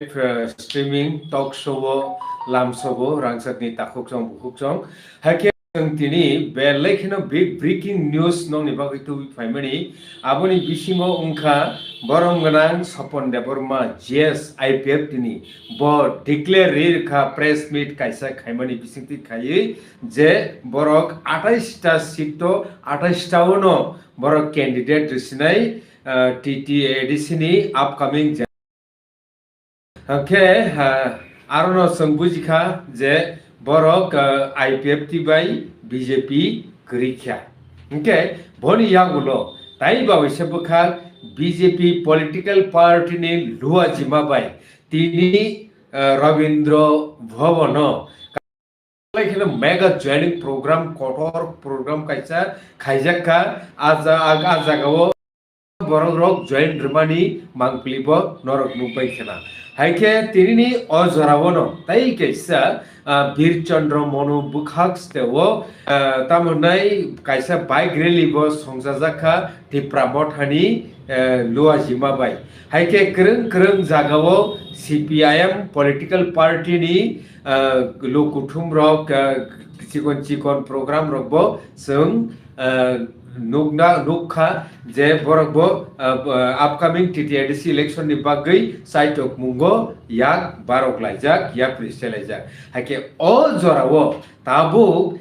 streaming talk show lam show rangsat ni takuk jong hake tini belekino big breaking news nong ni bagui tu faimani aboni bisimo ungkha borong ganang Sapon Deborma JS IPF tini bo declare rir kha press meet kaisa khaimani bisingti khai je borok 28 ta seat to 28 ta no borok candidate risinai TTADC ni upcoming Okay, arono sembujika je borok IPF by BJP gerikya. Okay, boni yagulo. Tai bawa sebekal BJP political party ni luar jima bay. Tini Rabindra Bhavano. Like mega joining program, kotor program kaisa khaijaka aja borok rok join Germany mangplibo norok nupai khena. Haike tirini ojarawono tai kaisa Bir Chandra Monu bukhaks tewo tamunai kaisa bike rally bo songjajaka tipramot hani lua jima bai. Haike kereng jagawo CPIM political party ni lokuthum rok chikon program rok bo sung nukha je borok bo upcoming TTADC election ni bagui saitok mungo yak barok laijak yak pristel laijak hake all jorawo tabu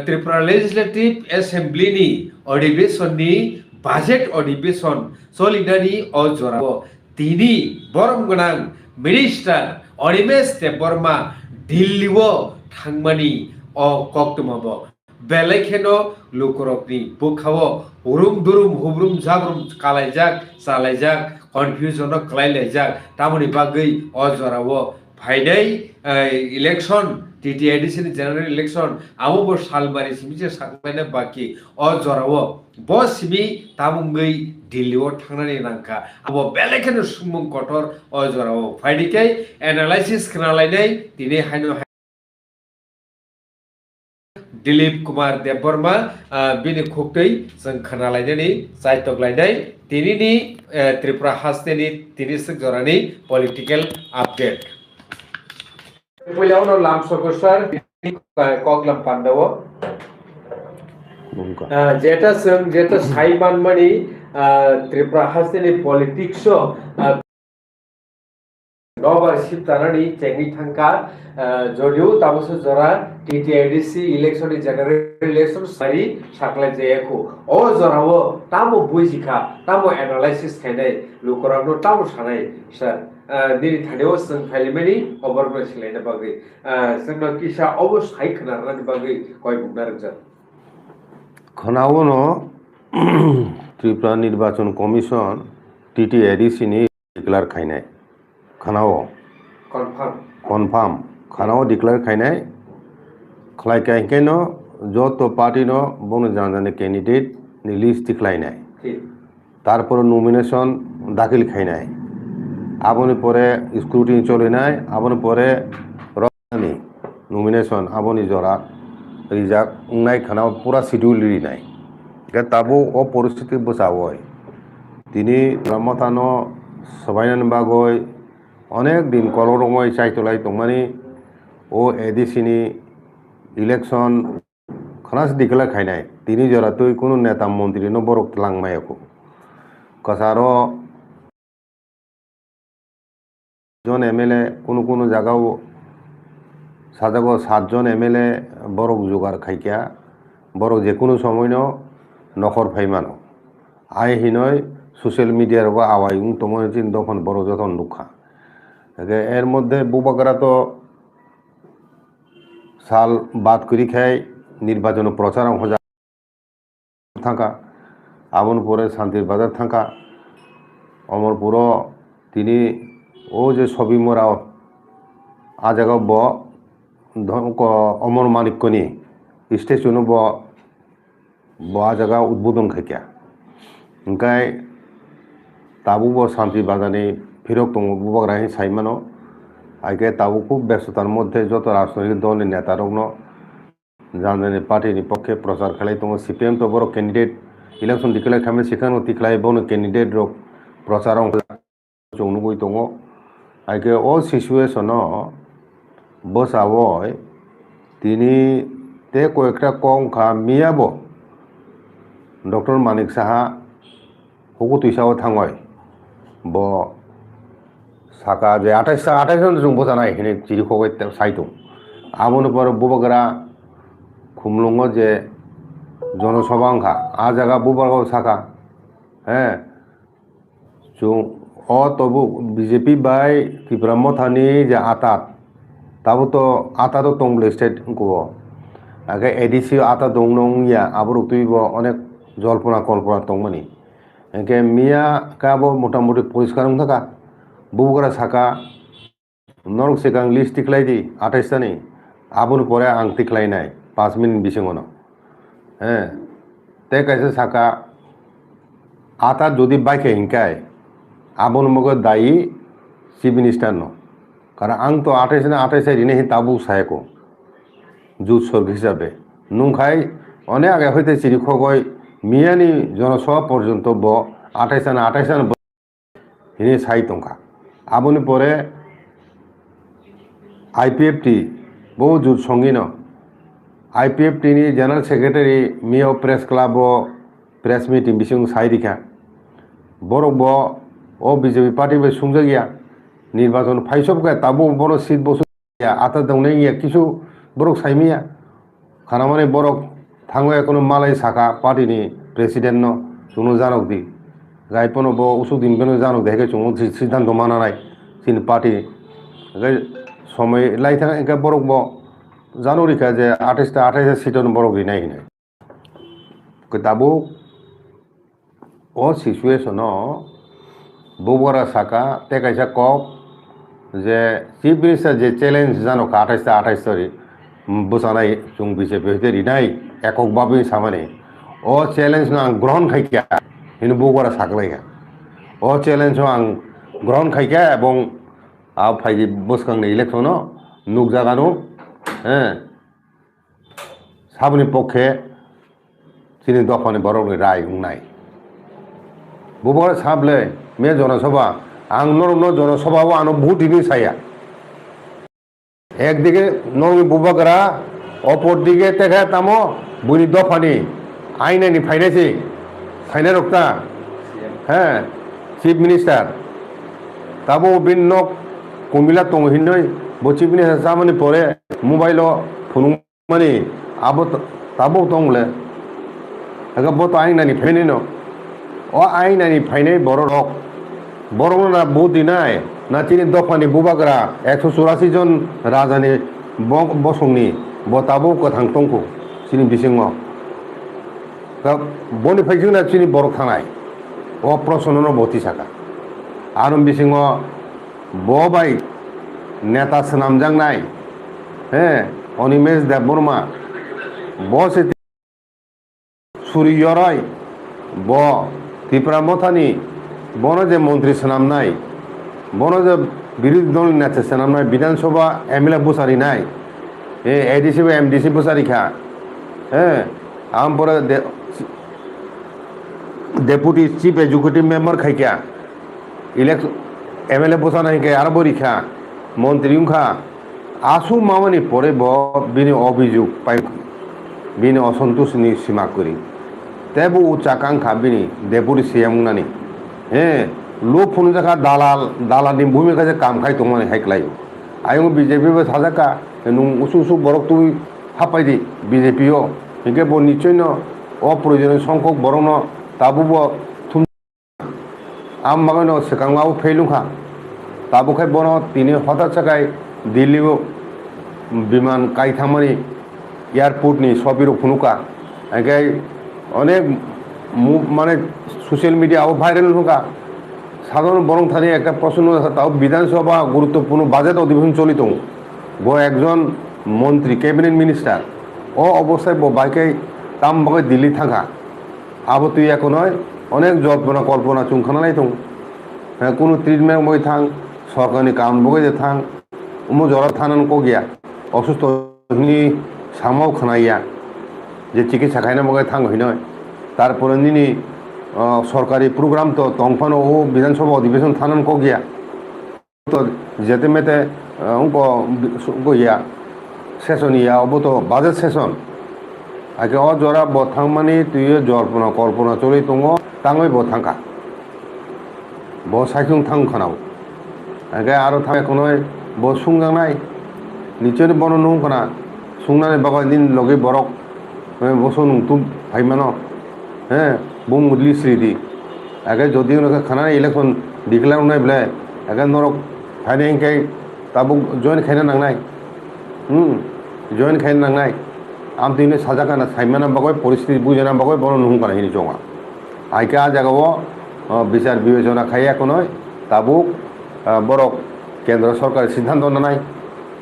Tripura Legislative Assembly ni अधिवेशन ni budget अधिवेशन solidani all jorawo tini borom gonang minister Animesh Deborma Dilliwo thangmani o koktumabo Belekeno lukorokni bukhawo urum durum hubrum zabrum kalaijak salaijak confusion kalailajak tamoni bagui ojarawo phaidai election TTADC general election abo salbari simije saklaina baki ojarawo bosimi tamungui Delhi thangnani nangka abo belekeno sumung kotor ojarawo phaidikai analysis khnalainai tini haino Dilip Kumar Deborma bini khuktai जों खोनालायनानै जायतकलायनाय दिनैनि त्रिपुरा हास्टेनि दिनै जोंनि political update पहिलावनो लामसको sir कगलाम Pandava जेटा साइमानमणि Tripura हास्टेनि politics नोबार सिप्तानानि चेंगि थांका जदिउ ताबसो जरा TTADC election general election sari saklai jayako o jorao tamo buijika tamo analysis khainai lukorano tamo sanai sir dini thadeo sung phalimani overall silaina bagui sungna kisa obosai khnarani bagui koi bugnar খনাওনো ত্রিপুরা নির্বাচন commission TTADC ni declare খাইনাই খানাও confirm খানাও declare খাইনাই খাইকাইকেনো যত পার্টিনো বন জানানে ক্যান্ডিডেট নি লিস্ট দিখলাইনাই তারপর নমিনেশন দাখিল খাইনাই আবনি পরে স্ক্রুটিনি চলিনাই আবনি পরে রনি নমিনেশন আবনি জরা রিজাক উংনাই খানাও পুরা শিডিউল লিনাই তাবো ও পরিস্থিতি বসাওয় তিনি রামতানো সবাইনান বাগয় অনেক দিন কলরময় চাইতলাই তমানি ও এডিসিনি ইলেকশন খনাস দিকলা খাইনাই তিনি জরা তুই কোনো নেতা মন্ত্রী ন বরক লাংমায়কো কাসারো জন এমএলএ কোনো জায়গাও সাজাগো 7 জন এমএলএ বরক জোগার খাইকা বরক যে কোনো সময় ন নখর ফাইমানো আই হিনয় সোশ্যাল মিডিয়ার বা আওয়াই তমন চিন তখন বড় যতন দুঃখা এর মধ্যে বুবাকরা তো সাল বাদ করি খাই নির্বাচন প্রচার থাকা আমনপুরে শান্তির বাজার থাকা অমরপুর তিনি ও যে ছবি মোরা আ জায়গা ব অমর মানিকনি স্টেশনও ব আ জায়গা উদ্বোধন খাইকা ওংকাই তাবুবো শান্তি বাজারে ফিরক দङ বুবাগ্রাহি সাইমানো আইকে তাবু খুব ব্যস্ততার মধ্যে যত রাজনৈতিক দলের নেতারগ্ন জানানি পার্টিনি পক্ষে প্রচার খালাই দङ সিপিএম তো বড় ক্যান্ডিডেট ইলেকশন ডিক্লেয়ার খামে সেখানে তিখলাই বনো ক্যান্ডিডেট রক প্রচার চৌনুগই দङ হাইকে ও সিচুয়েশন বসাবয় তিনি তে কয়েকটা কম খা মিয়াবো ডক্টর মানিক সাহা হকু তুইসাও থাঙয় ব সাকা যে 28 জন जों বসানাय এখানে চিরিখগৈ সাইতো আমন পর বুবগরা খুমলুঙ যে জনসভা অংখা আ জায়গা বুবাগাও সাকা হ্যাঁ जों তবু বিজেপি বাই ত্রিপুরা মথানি যে আতাত তাবো তো আতাতো টংলে স্টেট গো আগে এডিসি আতা দং নং ইয়া আবরুক তুইব অনেক জল্পনা কল্পনা টংমানি একে মিয়া কাবো মোটামুটি পরিষ্কার থাকা বুবগরা সাকা নরক সেকাং লিস্ট টিকলাই দি 28 তানি আবুন পরে আং টিকলাই নাই 5 মিনিট বিসিঙনো হ্যাঁ তে কাইছে সাকা আতা যদি বাইকে হিংকায় আবন মগে দায়ী চিফ মিনিস্টার ন কারণ আং তো 28 না 28 রিনে হি তাবু সায়কো জুত সর্গ হিসাবে নুংখাই অনেক আগে হইতে চিরিখগয় মিয়ানি জনসভা পর্যন্ত ব 28 না 28 হিনে সাই টঙ্কা আবনি পরে আইপিএফটি বহু জুত সঙ্গী ন আইপিএফটি নি জেনারেল সেক্রেটারি মিয়াও প্রেস ক্লাব প্রেস মিটিং বিসিং সাই দিখা বড় ব ও বিজেপি পার্টি বে সুংজা গিয়া নির্বাচন ফাইসব গায় তাবো বড় সিট বসু আতা দংনে গিয়া কিছু বড় সাইমিয়া খানা মানে বড় থাঙ্গ কোনো মালাই সাকা পার্টিনি প্রেসিডেন্ট ন শুনো জানক দি গাইপন ব উসু দিন বেন জানক দেখে চুং সিদ্ধান্ত মানা নাই চিন পার্টি সময় লাই থাকা একে বড় ব জানুয়ারিকা যে 28 সিটন বড় গি নাই নাই তাবো ও সিচুয়েশন বুবরা সাকা তে কাইসা কক যে চিফ মিনিস্টার যে চ্যালেঞ্জ জানো 28 তরি বসানাই जों বিজেপি হইতে রিনাই এককভাবে সামানে ও চ্যালেঞ্জ না গ্রহণ খাইকা হিন বুবরা সাকলাইয়া ও চ্যালেঞ্জ আং গ্রহণ খাইকা এবং আ ফাইজি বসকাংনি ইলেকশন নুক জাগানো হ্যাঁ সাবনি পক্ষে চিনি দফানি বড় রায় নাই বুবরা সাবলে মে জনসভা আং নরম জনসভাও আনো বহুত দিনই সাইয়া একদিকে নরমি বুবাগরা অপর দিকে দেখা তামো বুনি দফানি আইনানি ফাইনাইছি ফাইনা রক্তা হ্যাঁ চিফ মিনিস্টার তাবো বিন কুমিলা টংহিনই ব চিফ মিনিস্টার সামনে পরে মোবাইল ফোন মানে আবো তাবো টংলে আগে বত আইনানি ফাইনাই ন ও আইনানি ফাইনাই বড় রক বড় না বহুত দিনাই না তিনি দফানি বুবাগরা 184 জন রাজানি বসংনি বতাবো কথাং টংকো চিনি বিসিং বনি ফাইজিং না চিনি বড় থানায় ও প্রশ্ন বতি সাকা আর বিসিং বাই নেতা সামজাং নাই হ্যাঁ অনিমেষ দেববর্মা বসে সুরিয়রাই ব ত্রিপুরা মথানি বন যে মন্ত্রী সানাম নাই বন যে বিরোধী দল নেতা সানাম নাই বিধানসভা এমএলএ বসারি নাই এডিসি বা এমডিসি বসারি খা হ্যাঁ আম পরে ডেপুটি চিফ এক্সিকিউটিভ মেম্বার খাইকা ইলেকশন এমএলএ বসা নাই কে আর বরিখা মন্ত্রী খা আসু মামানি পরে ব বিনি অভিযোগ পাই বিনি অসন্তোষনি সীমা করি তেবু উচ্চাকাঙ্ক্ষা বিনি ডেপুটি সিএম নানি হ্যাঁ লোক ফোন দেখা দালালনি ভূমিকা যে কাম খাই তোমার হাইকলাই আয়ং বিজেপি সাজাকা নুং উসু উসু বরক তুই হাপাইদি বিজেপিও হিংকে ব নিশ্চয় অপ্রয়োজনীয় সংখ্যক বরং তাবু থুম আম মাগানো সেকাংবাবু ফেলুখা তাবু খাই বন তিনি হঠাৎ চাকায় দিল্লি বিমান কাইথামানি এয়ারপোর্টনি সবির ফুনুকা একে অনেক মানে সোশ্যাল মিডিয়া ভাইরাল হুকা সাধারণ বরং থানি একটা প্রশ্ন তাও বিধানসভা গুরুত্বপূর্ণ বাজেট অধিবেশন চলিত একজন মন্ত্রী ক্যাবিনেট মিনিস্টার ও অবস্থায় বাইকে তাম বাকে দিল্লি থাকা আবো তুই এখন হয় অনেক জল্পনা কল্পনা চুংখানা নাই হ্যাঁ কোনো ট্রিটমেন্ট বই থাং সরকারি কাম বগে যে থাং উমো জরা থানান কো গিয়া অসুস্থ সামাও খানাইয়া যে চিকিৎসা খাইনা বগে থাং হই নয় তারপরে নিনি সরকারি প্রোগ্রাম তো তংফানো ও বিধানসভা অধিবেশন থানান কো গিয়া তো যেতে মেতে অঙ্ক ইয়া সেশন ইয়া অব তো বাজেট সেশন আগে অ জরা বথাং মানে তুই জল্পনা কল্পনা চলে দङ তাङै বথাंखा ব সাইকুং थां खानाव आगे आरो थाङै खनय ब सुंजांनाय निचय बन नंखना सुंनानै बागा दिन लगे बरक बसो नुंतुम फाइमानो हे बुम मुदली श्रीदी आगे जदि उनके खाना इलेक्शन डिक्लेयर उनाय ब्ले आगे नरक फाइनेंकै ताबु जॉइन खायना नांनाय जॉइन खायना नांनाय आम तिने साजाखाना साइमाना बागय परिस्थिति बुझाना बागय बन नुंखाना हिनि जङा आइके आ जागाव বিচার বিবেচনা খাইয়া কোনো তাবুক বরক কেন্দ্র সরকার সিদ্ধান্ত নাই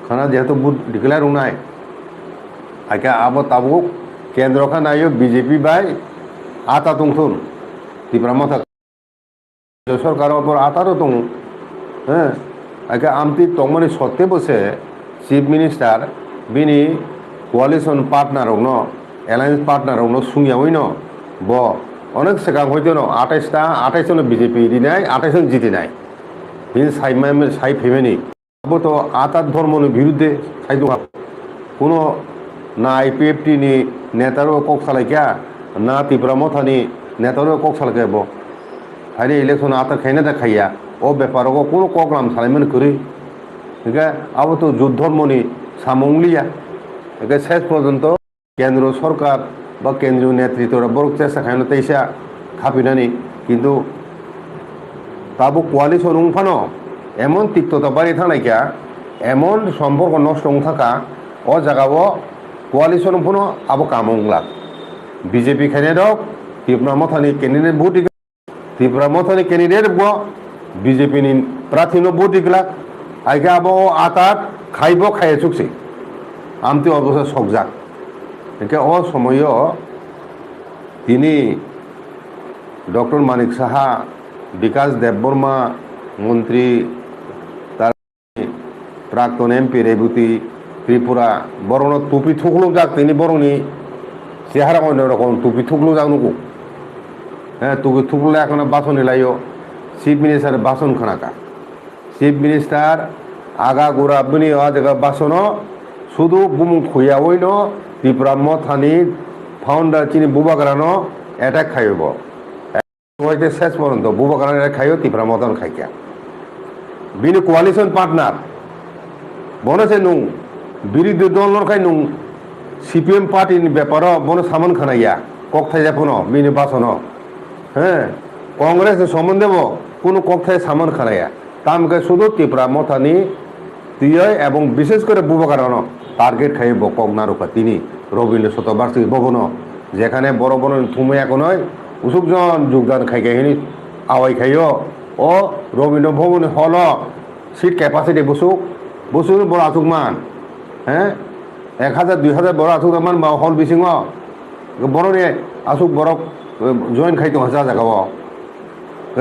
খানা যেহেতু বুথ ডিক্লেয়ার উনায় আইকে আবো তাবুক কেন্দ্র খানায় বিজেপি বাই আতা তুংথুন ত্রিপুরা মাথা সরকার ওপর আতারও দङ হ্যাঁ আইকে আমতি তংমনি সত্ত্বে বসে চিফ মিনিস্টার বিনি কোয়ালিশন পার্টনার এলায়েন্স পার্টনার সুঙিয়াवैनो ब অনেক সেকাং হইতো 28 জন বিজেপি দিনাই 28 জন জিতি নাই বিন সাই ফেমেনি আবো তো আতার ধর্মনের বিরুদ্ধে সাইদো কোনো না আইপিএফটি নি নেতারও কক সালাইকা না ত্রিপুরা মথানি নেতারও কক সালাইকাব হাইরে ইলেকশন আতার খাইনা দা খাইয়া ও ব্যাপারও কোনো ককলাম সালাইমেন করি একে আবো তো যুদ্ধর্মনি সামংলিয়া একে শেষ পর্যন্ত কেন্দ্র সরকার বা কেন্দ্রীয় নেতৃত্বরা বড় চেষ্টা খাইনো তাইসা খাপিনানি কিন্তু তাবো কোয়ালিশন উংফানো এমন তিক্ততা বাড়ি থানাইকা এমন সম্পর্ক নষ্ট থাকা ও জায়গাও কোয়ালিশন উংফানো আবো কামংলা বিজেপি খাইনে দক ত্রিপুরা মথানি ক্যান্ডিডেট ভোট ত্রিপুরা মথানি ক্যান্ডিডেট বিজেপি নি প্রার্থীনো ভোট দিগলা আইকে আবো আতাত খাইব খাইয়ে চুকছে আমতি অবস্থা সকজাক একে অ সময় তিনি ডক্টর মানিক সাহা বিকাশ দেববর্মা মন্ত্রী তার প্রাক্তন এমপি রেবতী ত্রিপুরা বরং টুপি থুকলুক যাক তিনি বরংনি চেহারা অন্য রকম টুপি থুকলুক যাক নুকু হ্যাঁ টুপি থুকলে এখন বাসন এলাইও চিফ মিনিস্টার বাসন খানাকা চিফ মিনিস্টার আগা গোড়া বনি জায়গা বাসন শুধু বুমু খুইয়া ওইন ত্রিপুরা মথানি ফাউন্ডার চিনি বুবাগ্রানো অ্যাটাক খাইব হইতে শেষ পর্যন্ত বুবাগ্রান খাইও ত্রিপুরা মথান খাইকা বিনি কোয়ালিশন পার্টনার বনছে নুং বিরোধী দল নরখাই নুং সিপিএম পার্টির ব্যাপার বন সামান খানাইয়া কক থাই যাপন বিনি বাসন হ্যাঁ কংগ্রেস সম্বন্ধে কোনো কক থাই সামান খানাইয়া তামকে শুধু ত্রিপুরা মথানি তুই এবং বিশেষ করে বুবাগ্রান টার্গেট খাইব কক নারুকা তিনি রবীন্দ্র শতবার্ষিকী ভবন যেখানে বড় বড় থুমে এখন উসুকজন যোগদান খাইকাহিনী আওয়াই খাইও ও রবীন্দ্র ভবন হল সিট ক্যাপাসিটি বসুক বড় আসুকমান হ্যাঁ 1000 2000 বড় আসুকমান বা হল বিসিং বড় রে আসুক বড় জয়েন খাইতো হাসা জায়গাও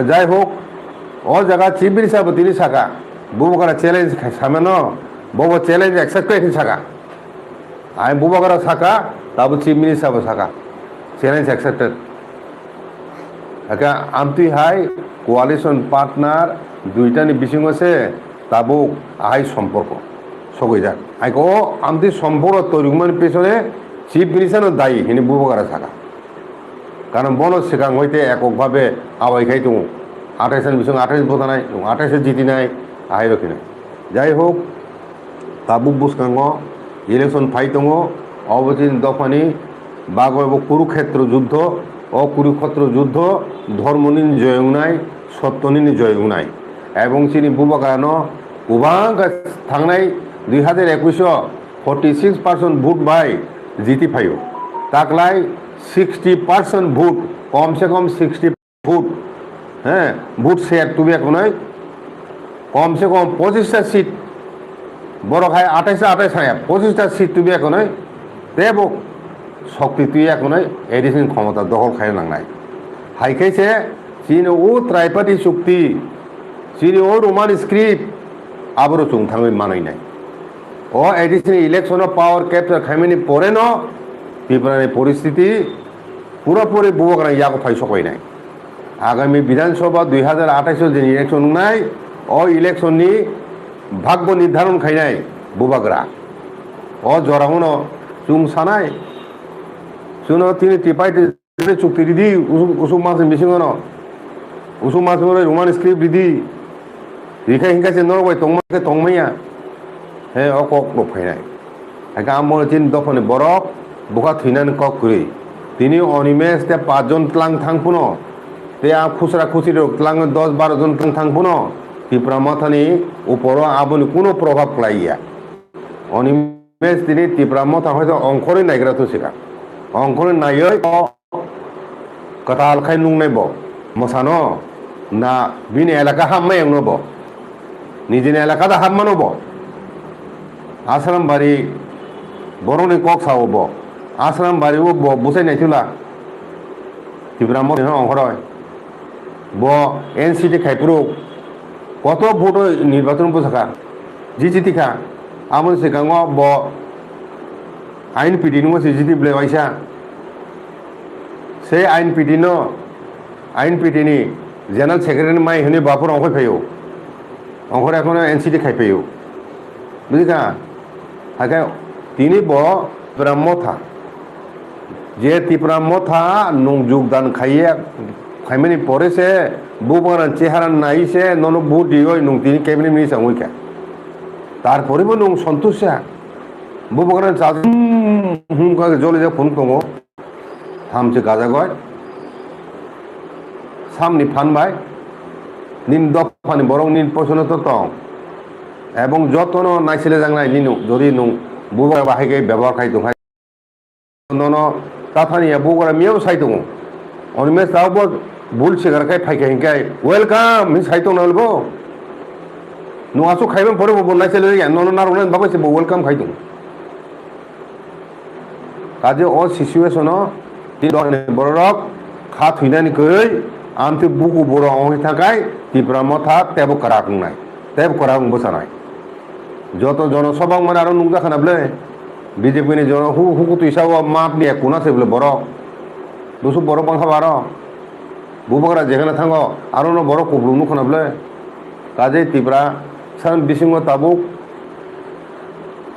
যাই হোক ও জায়গা চিফ মিনিস্টার তিনি সাকা বুবকারা চ্যালেঞ্জ সামানো বব চ্যালেঞ্জ অ্যাকসেপ্ট করে সাকা আই বুবকারা সাকা তাবো চিফ মিনিস্টার সাকা চ্যালেঞ্জ অ্যাকসেপ্টেড একা আমতি হাই কোয়ালিশন পার্টনার দুইটানি বিসিং আছে তাবো আহাই সম্পর্ক সগৈ যাক আইক ও আমতি সম্পর্ক তৈরিমান পেছনে চিফ মিনিস্টার দায়ী হিনি বুবকারা সাকা কারণ বন সেখান হইতে এককভাবে আওয়াই খাই দङ 28 বিসং 28 বোধা নাই 28 জিতি নাই আহাই রকি নাই যাই হোক তাবুক বুসকাঙ্গ ইলেকশন ফাইট দङ অবতীন দফানি বাগব কুরুক্ষেত্র যুদ্ধ ও কুরুক্ষেত্র যুদ্ধ ধর্মনিন জয়ংনাই সত্যনিন জয়ংনাই এবং চিনি বুবাগাनो गोबां थांनाय 2021 46% भोट बाय जीती फायो ताकलाय 60% भोट कम से कम 60 भोट হ্যাঁ ভোট শেয়ার তুমি এখন কমসে কম 25টা সিট বড় খাই 28 হায়া 25টা সিট তুমি এখন দেব শক্তি তুই এখন এডিশন ক্ষমতা দখল খাই নাংনাই হাইখাইছে চিনি ও ত্রাইপাটি চুক্তি চিনি ও রোমান স্ক্রিপ্ট আবারও চুং থাঙै মানাই নাই ও এডিশন ইলেকশন পাওয়ার ক্যাপচার খাইমানি পরে ন ত্রিপুরার পরিস্থিতি পুরোপুরি বুবকারা ইয়াকো ফাই সকাই নাই আগামী বিধানসভা 2028 যে ইলেকশন নাই अ इलेक्शननि भाग्य निर्धारण खायनाय बुबाग्रा अ जरावनो जों सानाय जोंनो तिनि टिपाइ चुक्ति रिदि उसुक मास मिसिङनो उसुक मास रोमान स्क्रिप्ट रिदि रिखाय हिंगासे नरबाय तंमाके तंमैया हे अ कक रफायनाय हायका आमो तिन दफने बरक बुका थैनानै कक करै तिनि अनिमेस ते 5 जन तलां थांपुनो ते आ खुसरा खुसिर तलां 10-12 जन थांपुनो तिप्रा माथानि उपरो आबोनि कोनो प्रभाव क्लाइया अनिमेस तिनि तिप्रा माथा हयतो अंखरे नायग्रा तो सिका अंखरे नायै कताल खाय नुंनायबो मसानो ना बिनि एलाका हामनाय एंनोबो निजिनि एलाका दा हाममानोबो आसाराम बारि बर'नि कक सावबो आसाराम बारिबो बुसाय नायथुला तिप्रा माथा अंखरय ब एनसीटी खायपुरु कत भोट निर्वाचन पोसाखा जिजितिखा आमन सिगाङाव ब आइन पिटिनो मोसे जिति ब्लेवाइसा से आइन पिटिनो आइन पिटिनि जनरल सेक्रेटारि माइ होने बापुर अंखय फैयो अंखर एखनो एनसीटी खायफैयो बुझिका हाके तिनि ब ब्रह्मथा जे तिप्रामथा नं योगदान खाइए खाइमानि परे से बुबान चेहारा नाई से ननो भोट दियो नं तिनि कैबिनेट मिनिस्टार हइका तारपरेबो नं सन्तुष्टा बुबान जाजुम हुमका जले जा फन दङ थामसे गाजा गय सामनि फानबाय निन दफानि बरं निन पसन्द तो दं এবং যতন নাইছিলে জাংনাই নিনু যদি नं बुबा बाहायगे व्यवहार खाय दं ननो ताथानिया बुगरा मियाव साइ दङ अनिमेस दावबो बुल सिगारखाय फायखे हिंखाय वेलकाम हिन साइ दं नलबो नआसु खायबो परे बो नाइছিলে या ननो नारने बाबासे बो वेलकाम खाय दं काजे अ सिचुएशन ति दने बरक खा थुइनानि गै आमते बुकु बर अहि थाखाय तिप्रा मथा तेब कराखनाय तेब करां बसानाय যত জনসভা মানে আরো নুংজা খানাবলে বিজেপি জন হুকুতু হিসাব মাপনি কোনা সেবলে বড় দুসু বড় পাখা বারো বুবগরা যেখানে থাঙ্গ আরো ন বড় কুবলুমু খানাবলে কাজে তিব্রা সান বিসিং তাবুক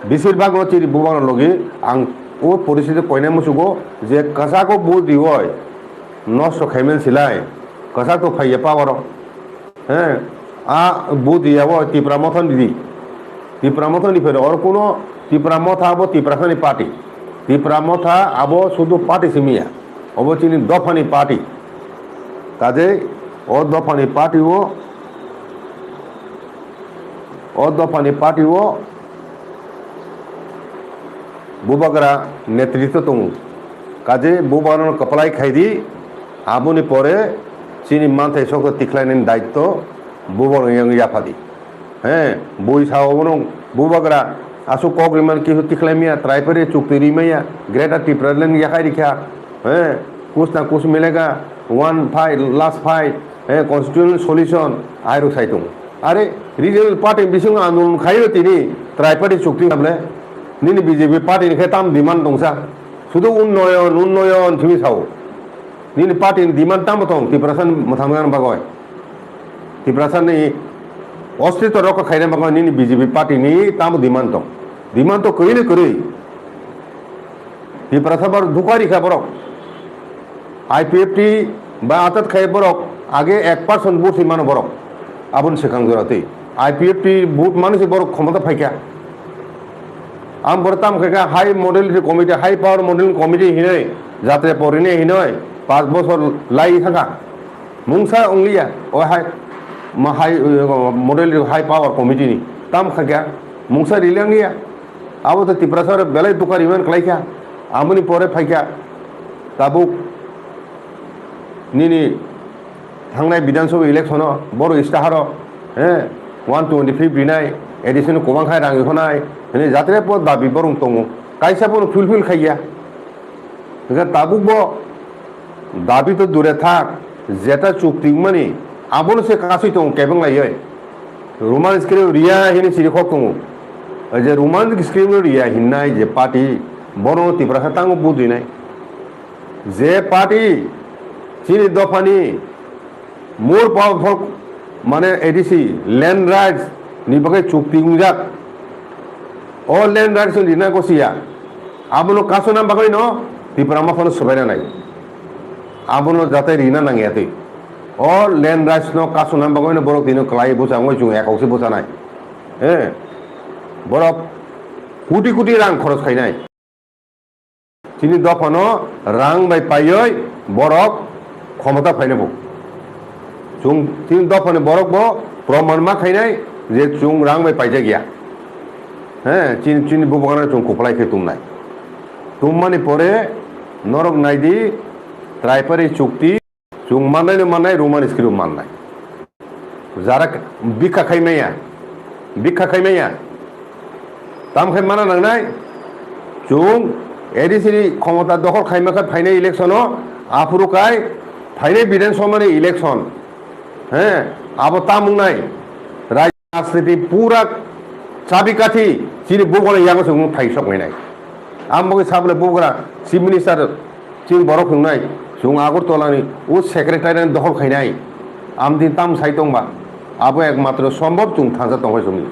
বেশিরভাগ চিরি বুবগরা লগি আং ও পরিস্থিতি কইনা মুসুগো যে কাসাকো বুল দিওয় নষ্ট খাইমেন সিলাই কাসা তো ফাইয়া পাওয়ার হ্যাঁ আ বুদ দিয়াবো তিব্রা মথন দিদি तिप्रामथा निफेर और कोनो तिप्रामथा आबो तिप्राखानि पार्टी तिप्रामथा आबो शुद्ध पार्टी सिमिया अबो चिनि दफानि पार्टी काजे ओ दफानि पार्टी वो बुबागरा नेतृत्व दं काजे बुबागरा कपलाई खाइदि आबोनि परे चिनि मानथाय सखो तिख्लायनायनि दायित्व बुबागरा याफादि হ্যাঁ বই সাওনো বুবাগরা আসু কগ্রিমান কিছু টিখলাইমিয়া ট্রাইপারে চুক্তিরিমাইয়া গ্রেটার টিপ্রালেন ইয়াখাই রিখা হ্যাঁ कुछ ना कुछ मिलेगा वन फाइट लास्ट फाइट হ্যাঁ কনস্টিটিউশনাল সলিউশন আইরো সাইতুং আরে রিজনাল পার্টি বিসং আন্দোলন খাইও তিনি ট্রাইপারে চুক্তি নামলে নিনি বিজেপি পার্টি নিখে তাম ডিমান্ড দংসা শুধু উন্নয়ন তুমি সাও নিনি পার্টি ডিমান্ড তাম দং টিপ্রাসান মথামগান বাগয় টিপ্রাসানनि अस्तित्व रक्षा खाने बाग नि बीजेपी पार्टी नि ताम डिमांड तो कई करी प्रथम दुखारी खा बरक IPFT बा आतात खाए बरक आगे 1% बुथ मान बरक आबुन सेखां जराते IPFT बुथ मानसे बरक क्षमता फाइका आम बरताम खाइका high model committee high power model committee हिने जात्रे परिने हिने 5 बছর लाई थाका मुंसा अंगलिया ओ high high model high power committee नि ताम खाया मुंसा रिलांगिया अब तो तिप्रासर बेले दुकार इमान क्लाइका आमनि परे फाइका ताबु निनि थांनाय विधानसभा इलेक्शन बर इस्ताहार 125 बिनाय एडिशन कोबांखाय रां होनाय ने जात्रे पद दाबि बरं दङ कायसाबो फुलफिल खाया ताबुबो दाबि तो दूरे थाक जेटा चुक्ति माने आबोन से कासै दं केबं लायै रोमान स्क्रिप्ट रिया हिनि सिरिखक दङ जे रोमान स्क्रिप्ट रिया हिन्नाय जे पार्टी बनो तिप्रासा तांगो बुदिनाय जे पार्टी चिनि दफानि मोर पावरफुल মানে ADC land rights ni bagai chukti ungjak o land rights ni na kosia abono kasona bagai no tiprama kono sobaina nai abono jate rina nangiate o land rights no kasona bagai no borok dino klai bosa ngoi jung ekokse bosa nai borok crore crore রাং খরচ খাইনাই চিনি দফানো রাং by পাইয়ই বরক ক্ষমতা ফাইনাবো চুং তিন দফানে বরক ব প্রমাণ মা খাইনাই যে চুং রাং by পাইজা গিয়া হ্যাঁ চিনি চিনি বুবগানা চুং কোপলাই খে তুম নাই তুম মানে পরে নরক নাইদি ত্রাইপারি চুক্তি চুং মানাই রোমান স্ক্রিপ্ট মাননাই যারা ভিক্ষা খাইমাইয়া তামখাই মানা নাংনাই চুং এডিসিনি ক্ষমতা দখল খাইমাখা ফাইনাল ইলেকশনও আফরুকাই ফাইনাল বিধানসভানি ইলেকশন হ্যাঁ আবো তামুংনাই রাজনীতি পুরা চাবিকাঠি চিনি বুবগরা ইয়াগো সুং ফাইসক হইনাই আমবগে সাবলে বুবগরা চিফ মিনিস্টার চিং বড় খুंनाय সুং আগরতলানি ও সেক্রেটারিয়ান দখল খাইনাই আমদিন তাম সাইতংবা আবো একমাত্র সম্ভব চুং থাজা তংখাই সুমি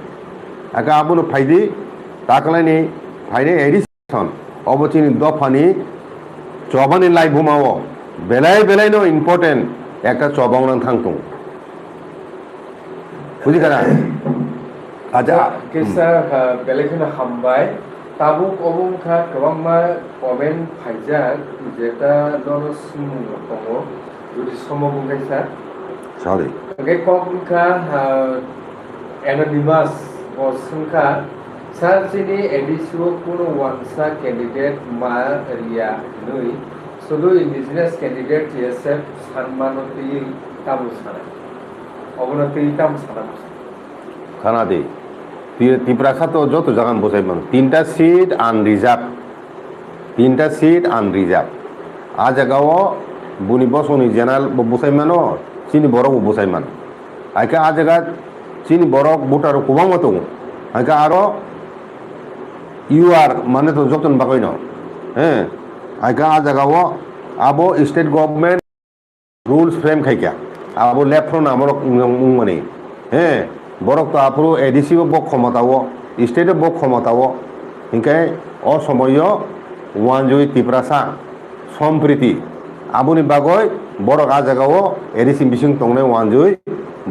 আকা আবুনো ফাইদি তাকলাইনি ফাইনে এডিশন অবচিনি দফানি চবানি লাই বুমাও বেলাই নো ইম্পর্টেন্ট একটা চবাংনাং থাংতং বুঝিকানা আচ্ছা কেসা বেলেখনা হামবাই তাবুক অবংখা গোबांमा কমেন্ট ফাইজাক যেটা লনস দङ যদি সমবুংখাইসা সরি গে কমখা এনোনিমাস বসংখা সারচিনি এডিসিও কোনো ওয়ানসা ক্যান্ডিডেট মা রিয়া নই শুধু ইন্ডিজিনাস ক্যান্ডিডেট টিএসএফ সানমানতি তাবু সানা অবনতি তাম সানা খানা দে তিপ্রাসা তো যত জাগান বসাইমান তিনটা সিট আনরিজার্ভ আ জায়গাও বুনি বসনি জেনারেল বসাইমানো চিনি বরক বসাইমান আইকা আ জায়গা চিনি বরক ভোটার কুবাং মতো আইকা আরো ইউআর মানে তো যতন বাকই ন হ্যাঁ আইকা আ জায়গাও আবো স্টেট গভর্নমেন্ট রুলস ফ্রেম খাইকা আবো লেফ্ট আমার মানে হ্যাঁ বরক তো আপরো এডিসিও বক ক্ষমতাও স্টেটে বক ক্ষমতাও হিংকাই অসময় ওয়ানজুই তিপ্রাসা সম্প্রীতি আবুনি বাগৈ বরক আ জায়গাও এডিসি বিসিং তংনাই ওয়ানজুই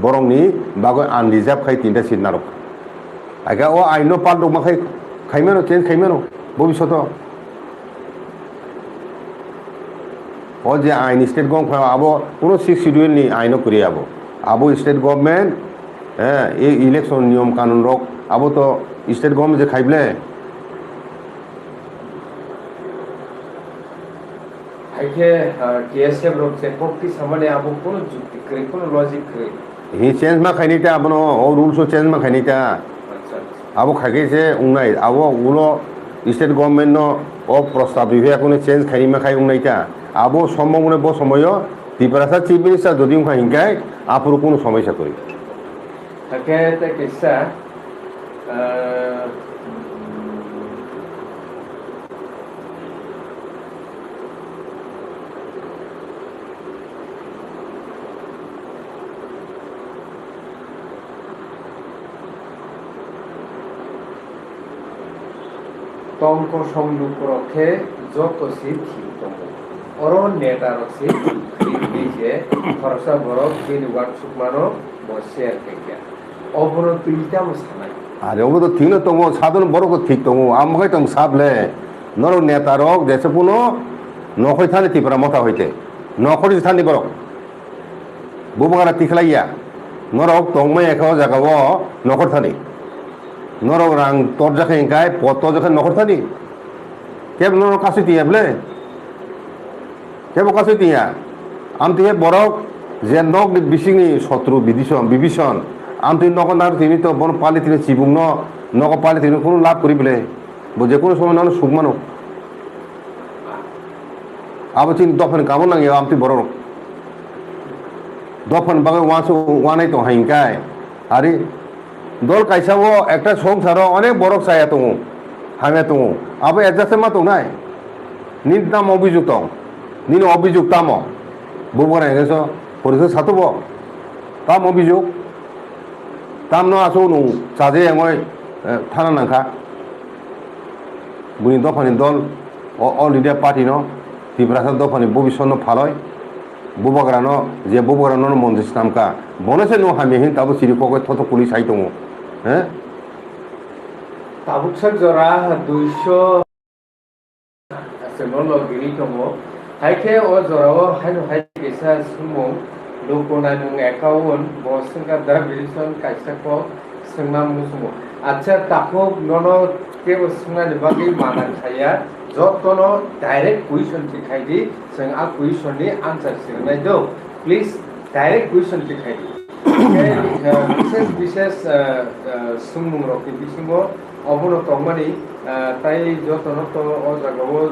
বরংনি বাগৈ আনরিজার্ভ খাই তিনটা সিট নারক আইকা ও আইন পাল্টক মাখাই খাইমানো চেঞ্জ খাইমানো ভবিষ্যৎ ও যে আইন স্টেট গভর্নমেন্ট আবো কোনো 6 শিডিউল নি আইনও করি আবো স্টেট গভর্নমেন্ট হ্যাঁ এই ইলেকশন নিয়ম কানুন রক আবো তো স্টেট গভর্নমেন্ট যে খাইবলে আইকে টিএসএফ রক যে পক্তি সামনে আবো কোনো যুক্তি করে কোনো লজিক করে হি চেঞ্জ মা খাইনিতা আবনো ও রুলস চেঞ্জ মা খাইনিতা আবো খাইছে উংনাই আবো উলো স্টেট গভর্নমেন্ট নো ও প্রস্তাব বিভাগ কোনো চেঞ্জ খাইনি মা খাই উংনাইতা আবো সম্ভাবনা ব সময় তিপ্রাসা চিফ মিনিস্টার যদি উংখা হিংকাই আপুর কোনো সমস্যা করি তাকে তে কেসা তংক সংলুক রক্ষে যত সিট দङ অরণ নেতা রক্ষে যে খরচা বরক বিনি ওয়াট সুকমানো বসে কেকিয়া অবন তুইতাম সানাই আরে ও তো ঠিক না তো সাধারণ বড় তো ঠিক তো আমাকে তো সাবলে নর নেতা রক দেশে পুনো নখই থানে তিপ্রা মতা হইতে নখরি থানি বড় বুবগারা তিখলাইয়া নরক তংমাই একাও জাগাও নখর থানি নরক রাং তোর জাখে ইনকাই পত জাখে নখর থানি কেব নর কাছে তিয়া বলে কেব কাছে তিয়া আমতি বড়ক যে নক বিসিংনি শত্রু বিভীষণ আমি নকনার তিনি তো বন পালি তিনি চিবুং নক পালি তিনি কোনো লাভ করি বলে যে কোনো সময় নন সুখ মানো আবার চিন দফান কামন নাঙে আমি বড় দফান বাগে ওয়ানাই তো হাইকাই আরে দল কাইসাবো একটা সংসার অনেক বড় চাইয়া তো হামে তো আবার এডজাস্টে মা তো নাই নিন নাম অভিযুক্ত নিন অভিযোগ তাম বুবরা হেগেছ পরিচয় সাতব তাম অভিযোগ tamno aso nu saje ngoi thana nangka buni dofani dol all India party no tibrasa dofani bobishon phaloi bubagrano je bubagrano no monjis namka bonase no hami hin tabu siri pokoi thoto police ai tongo tabuksak jora 200 senolo giri tongo haike o jora o haino haike sa sumo lokona nung account bo singka da bilison kaisa ko sengnam musumo acha tapo nono kebo singna ni bagi mana khaya jotono direct question dikhai di sing a question ni answer sirnai do please direct question dikhai di বিশেষ সুমুং Rocky বিসিমো অবনো তংমানি তাই যতন তো ও জায়গাও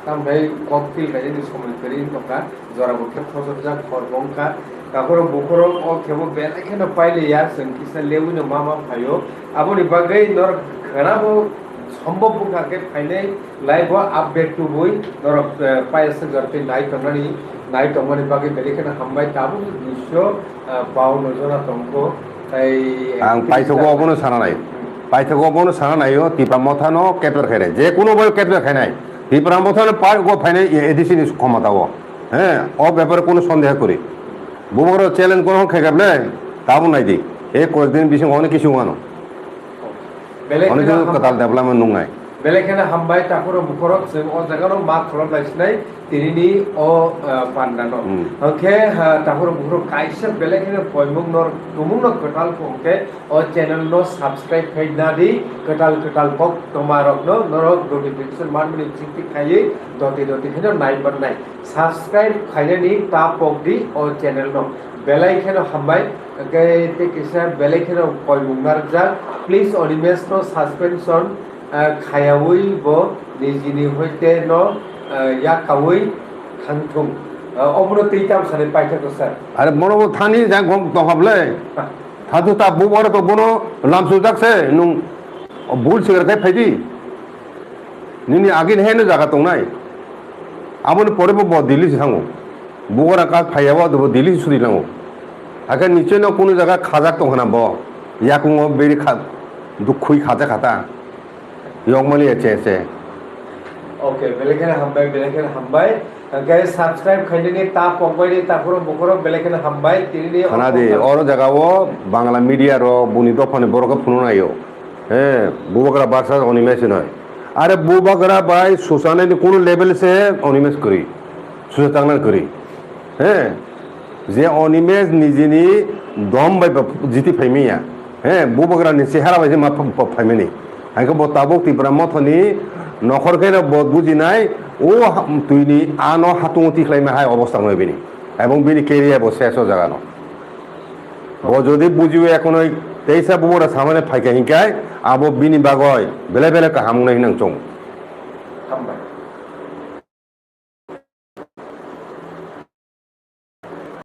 তামবাই ককটিল কাজে সময় করি নকা জরাবো কে ফসরজা খরবংকা কাকর বকরম ও কেবো বেলাইখানে পাইলে ইয়া जों কিসা লেউনো মামা ফাইও আবনি বাগৈ নর খানাবো সম্ভব বুকাকে ফাইনে লাইভ আপডেট টু বই নর পাইছে জরতে নাই তংমানি নাই তংমানি বাগৈ বেলাইখানে হামবাই তাবো 252 জনা তংকো তাই ang paithago obono sana nai paithago obono sana nai o tipa mothano capture khaire je kono boi capture khainai tipa mothano par go faine edisi ni ক্ষমতা o o ব্যাপারে কোনো সন্দেহ করি বুবর চ্যালেঞ্জ কোন খাইগাবলে তাবো নাই দি এ কয়েকদিন বিসং অনেক কিছু গানো অনেক কিছু কাতাল ডেভেলপমেন্ট নংনাই বেলেখানে হামবাই তারপরে মুখরক जों ও জায়গানো মাক খালামলাইছনাই তিনিনি ও পান্ডানো ওকে তারপরে মুখরক কাইসা বেলেখানে পয়মুং নর তুমুং ন কটাল পংকে ও চ্যানেল নো সাবস্ক্রাইব খাইনা দি কটাল পক তোমারক ন নরক নোটিফিকেশন মানমনি চিন্তি খাইয়ে দতি খাইনা নাইবার নাই সাবস্ক্রাইব খাইনানি তা পক দি ও চ্যানেল ন বেলাইখানে হামবাই কে তে কিসা বেলাইখানে পয়মুং নারজা প্লিজ অনিমেস নো সাসপেনশন খায়াওই bo nijini hoite no yakawi khangthung obro teitam sare paitha ko sir are mono thani ja gom to hable thadu ta bubor to bono lamsu jakse nung bul sigar kai phaidi nini agin hene jaga tongnai amon pore bo dilli sango bugora ka phaiyawa do dilli suri lango aga niche no kono jaga khajak tonghana bo yakungo beri kha dukhoi khaja khata yongmali eche okay belekene hambai guys subscribe khaineni ta pokbai ta puro bukoro belekene hambai tinini khana de oro jaga o bangla media ro buni dofane boroka phunu nayo bubakra barsa onimesh noy are bubakra bai susane ni kono level se onimesh kori susatangna kori je onimesh nijini dom bai jiti phaimiya bubakra ni sehara bai ma phaimeni আইকে বতাবক তিব্রা মথনি নখরকের বদ বুঝি নাই ও তুইনি আনো হাতুমতি Jaime high অবস্থা নইবিনি এবং বিনি কেরিয়া বসে এসো জাগানো ও যদি বুঝিও এখন ওই তেইসা বুবরা সামনে ফাইকা হিংকায় আবো বিনি বাগয় বেলে বেলে কাহামু নাই নাং চং hambai